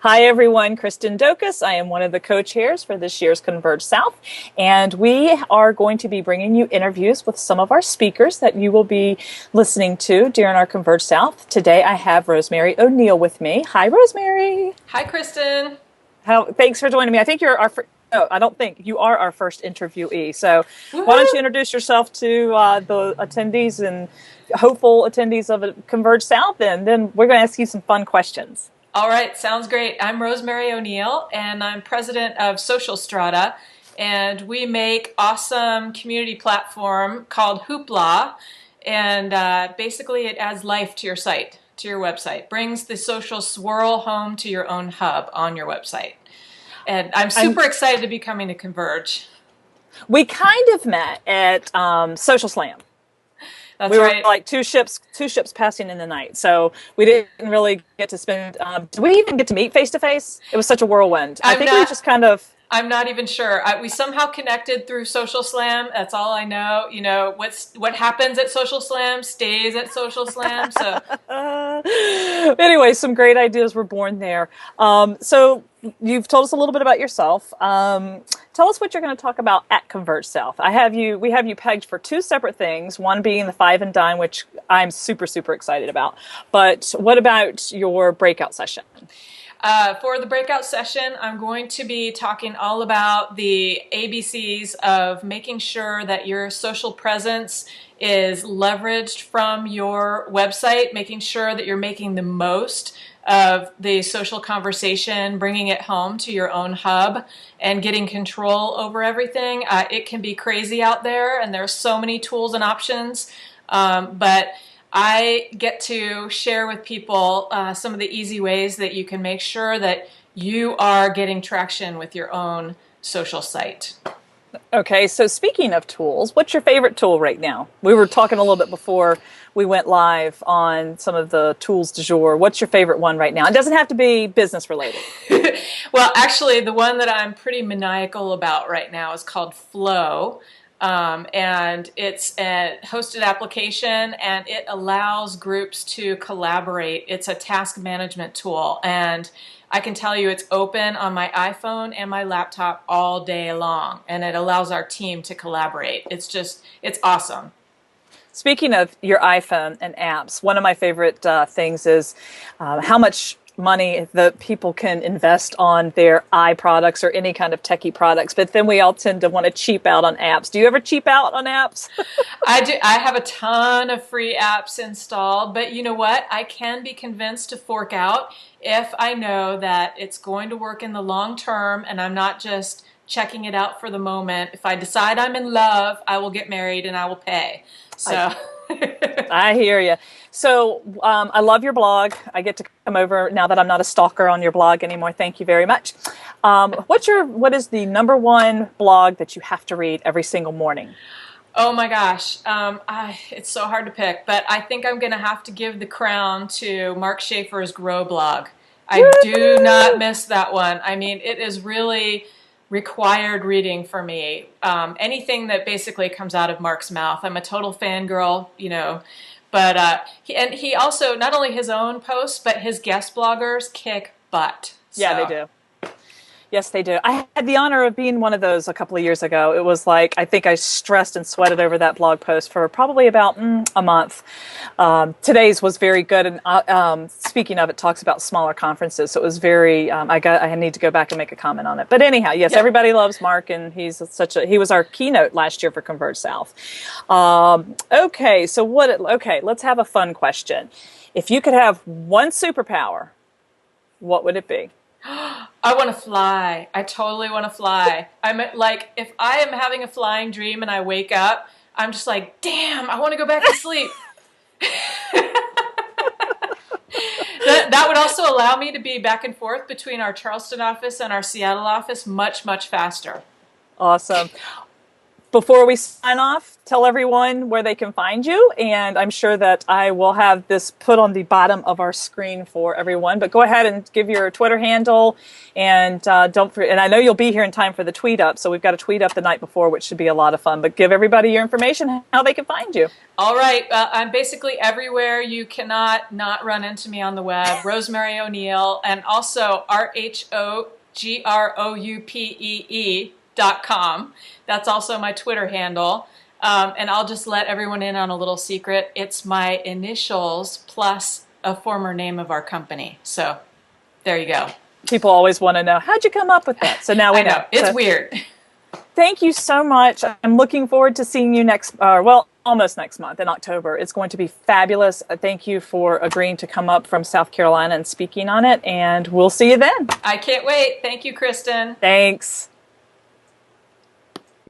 Hi everyone, Kristen Daukas. I am one of the co-chairs for this year's Converge South, and we are going to be bringing you interviews with some of our speakers that you will be listening to during our Converge South. Today I have Rosemary O'Neill with me. Hi Rosemary. Hi Kristen. Thanks for joining me. I think you're our no, I don't think you are our first interviewee. So why don't you Woohoo! introduce yourself to the attendees and hopeful attendees of Converge South, and then we're going to ask you some fun questions. All right, sounds great. I'm Rosemary O'Neill, and I'm president of Social Strata, and we make awesome community platform called Hoopla, and basically it adds life to your site, to your website, brings the social swirl home to your own hub on your website. And I'm super excited to be coming to Converge. We kind of met at Social Slam. That's We were right. like two ships passing in the night, so we didn't really get to spend. Did we even get to meet face to face? It was such a whirlwind. I I'm think we not just kind of. I'm not even sure. We somehow connected through Social Slam. That's all I know. You know, what happens at Social Slam stays at Social Slam. So, Anyway, some great ideas were born there. So you've told us a little bit about yourself. Tell us what you're going to talk about at Converge South. We have you pegged for two separate things. One being the Five and Dine, which I'm super excited about. But what about your breakout session? for the breakout session, I'm going to be talking all about the ABCs of making sure that your social presence is leveraged from your website, making sure that you're making the most of the social conversation, bringing it home to your own hub, and getting control over everything. It can be crazy out there, and there's so many tools and options, but I get to share with people some of the easy ways that you can make sure that you are getting traction with your own social site. Okay, so speaking of tools, what's your favorite tool right now? We were talking a little bit before we went live on some of the tools du jour. What's your favorite one right now? It doesn't have to be business related. Well, actually, the one that I'm pretty maniacal about right now is called Flow. And it's a hosted application, and it allows groups to collaborate. It's a task management tool, and I can tell you it's open on my iPhone and my laptop all day long, and it allows our team to collaborate. It's awesome. Speaking of your iPhone and apps, one of my favorite things is how much money the people can invest on their products or any kind of techie products, but then we all tend to want to cheap out on apps. Do you ever cheap out on apps? I do. I have a ton of free apps installed, but you know what? I can be convinced to fork out if I know that it's going to work in the long term and I'm not just checking it out for the moment. If I decide I'm in love, I will get married and I will pay. So. I hear you. So I love your blog. I get to come over now that I'm not a stalker on your blog anymore. Thank you very much. What is the number one blog that you have to read every single morning? Oh my gosh, it's so hard to pick, but I think I'm going to have to give the crown to Mark Schaefer's Grow blog. I do not miss that one. I mean, it is really required reading for me. Anything that basically comes out of Mark's mouth. I'm a total fangirl, you know, but he also, not only his own posts, but his guest bloggers kick butt. Yeah, they So. do. Yes, they do. I had the honor of being one of those a couple of years ago. It was like, I think I stressed and sweated over that blog post for probably about a month. Today's was very good. And speaking of, it talks about smaller conferences. So it was very, I need to go back and make a comment on it. But anyhow, yes, Yeah. everybody loves Mark, and he was our keynote last year for Converge South. Okay, let's have a fun question. If you could have one superpower, what would it be? I want to fly. I totally want to fly. I'm like, if I am having a flying dream and I wake up, I'm just like, damn, I want to go back to sleep. That would also allow me to be back and forth between our Charleston office and our Seattle office much faster. Awesome. Before we sign off, tell everyone where they can find you. And I'm sure that I will have this put on the bottom of our screen for everyone. But go ahead and give your Twitter handle. And don't forget, and I know you'll be here in time for the tweet up. So we've got a tweet up the night before, which should be a lot of fun. But give everybody your information, how they can find you. All right. I'm basically everywhere. You cannot not run into me on the web. Rosemary O'Neill, and also RHOGROUPEE.com. That's also my Twitter handle. And I'll just let everyone in on a little secret. It's my initials plus a former name of our company. So there you go. People always want to know, how'd you come up with that? So now we know. It's weird. Thank you so much. I'm looking forward to seeing you almost next month in October. It's going to be fabulous. Thank you for agreeing to come up from South Carolina and speaking on it. And we'll see you then. I can't wait. Thank you, Kristen. Thanks.